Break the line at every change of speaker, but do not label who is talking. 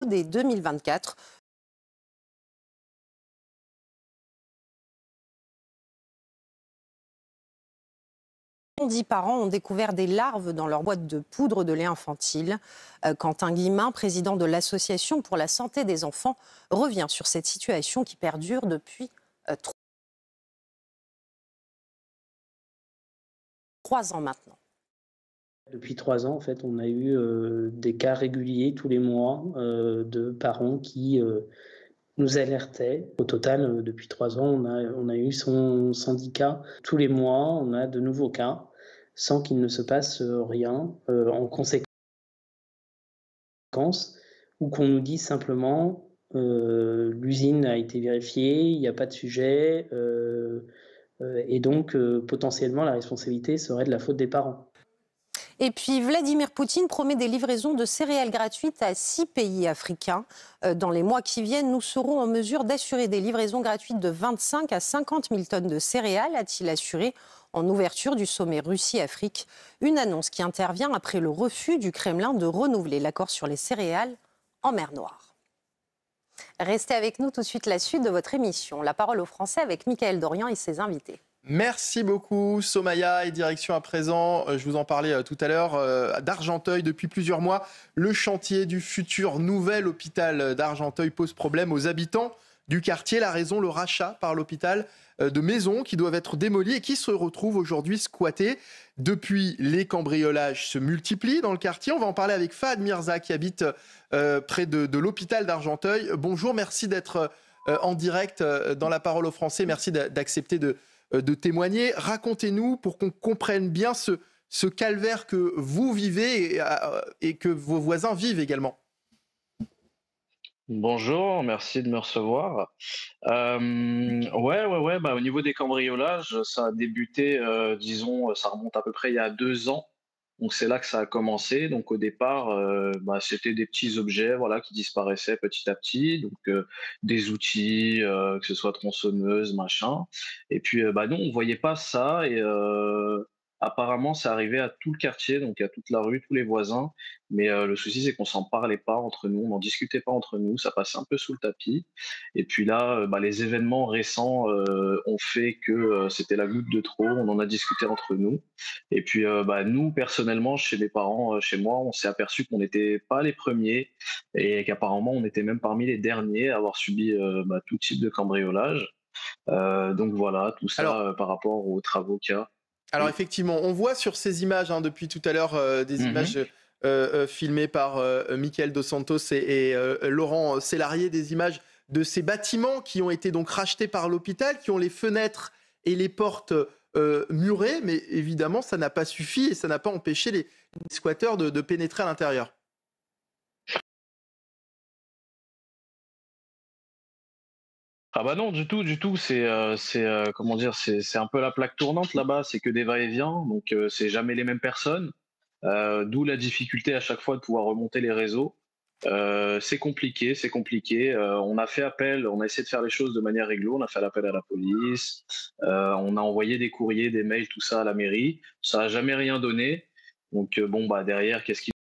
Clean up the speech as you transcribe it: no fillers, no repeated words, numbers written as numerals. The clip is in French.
dès 2024. 10 parents ont découvert des larves dans leur boîte de poudre de lait infantile. Quentin Guillemin, président de l'Association pour la santé des enfants, revient sur cette situation qui perdure depuis 3 ans maintenant.
Depuis 3 ans, en fait, on a eu des cas réguliers tous les mois de parents qui nous alertaient. Au total, depuis 3 ans, on a eu 110 cas. Tous les mois, on a de nouveaux cas sans qu'il ne se passe rien en conséquence, ou qu'on nous dise simplement l'usine a été vérifiée, il n'y a pas de sujet, et donc potentiellement la responsabilité serait de la faute des parents.
Et puis Vladimir Poutine promet des livraisons de céréales gratuites à 6 pays africains. Dans les mois qui viennent, nous serons en mesure d'assurer des livraisons gratuites de 25 à 50 000 tonnes de céréales, a-t-il assuré en ouverture du sommet Russie-Afrique. Une annonce qui intervient après le refus du Kremlin de renouveler l'accord sur les céréales en mer Noire. Restez avec nous tout de suite, la suite de votre émission. La parole aux Français avec Mickaël Dorian et ses invités.
Merci beaucoup Somaya, et direction à présent, je vous en parlais tout à l'heure, d'Argenteuil. Depuis plusieurs mois, le chantier du futur nouvel hôpital d'Argenteuil pose problème aux habitants du quartier. La raison, le rachat par l'hôpital de maisons qui doivent être démolies et qui se retrouvent aujourd'hui squattées. Depuis, les cambriolages se multiplient dans le quartier. On va en parler avec Fahad Mirza qui habite près de l'hôpital d'Argenteuil. Bonjour, merci d'être en direct dans La Parole aux Français. Merci d'accepter de témoigner. Racontez-nous pour qu'on comprenne bien ce calvaire que vous vivez et que vos voisins vivent également.
Bonjour, merci de me recevoir. Ouais. Au niveau des cambriolages, ça a débuté, disons, ça remonte à peu près il y a 2 ans. Donc c'est là que ça a commencé. Donc au départ, c'était des petits objets, voilà, qui disparaissaient petit à petit. Donc des outils, que ce soit tronçonneuse, machin. Et puis nous, on voyait pas ça. Et apparemment, c'est arrivé à tout le quartier, donc à toute la rue, tous les voisins. Mais le souci, c'est qu'on s'en parlait pas entre nous, on n'en discutait pas entre nous, ça passait un peu sous le tapis. Et puis là, les événements récents ont fait que c'était la goutte de trop, on en a discuté entre nous. Et puis nous, personnellement, chez mes parents, chez moi, on s'est aperçu qu'on n'était pas les premiers et qu'apparemment, on était même parmi les derniers à avoir subi tout type de cambriolage. Donc voilà, tout ça
Alors,
par rapport aux travaux qu'il y a.
alors
Oui.
effectivement, on voit sur ces images depuis tout à l'heure des images
Mhm.
filmées par Michael Dos Santos et Laurent Sélarié, des images de ces bâtiments qui ont été donc rachetés par l'hôpital, qui ont les fenêtres et les portes murées, mais évidemment ça n'a pas suffi et ça n'a pas empêché les squatteurs de pénétrer à l'intérieur.
Ah bah non, du tout. Comment dire, c'est un peu la plaque tournante là-bas. C'est que des va-et-vient, donc c'est jamais les mêmes personnes. D'où la difficulté à chaque fois de pouvoir remonter les réseaux. C'est compliqué, c'est compliqué. On a fait appel, on a essayé de faire les choses de manière réglo. On a fait l'appel à la police. On a envoyé des courriers, des mails, tout ça à la mairie. Ça a jamais rien donné. Donc derrière, qu'est-ce qui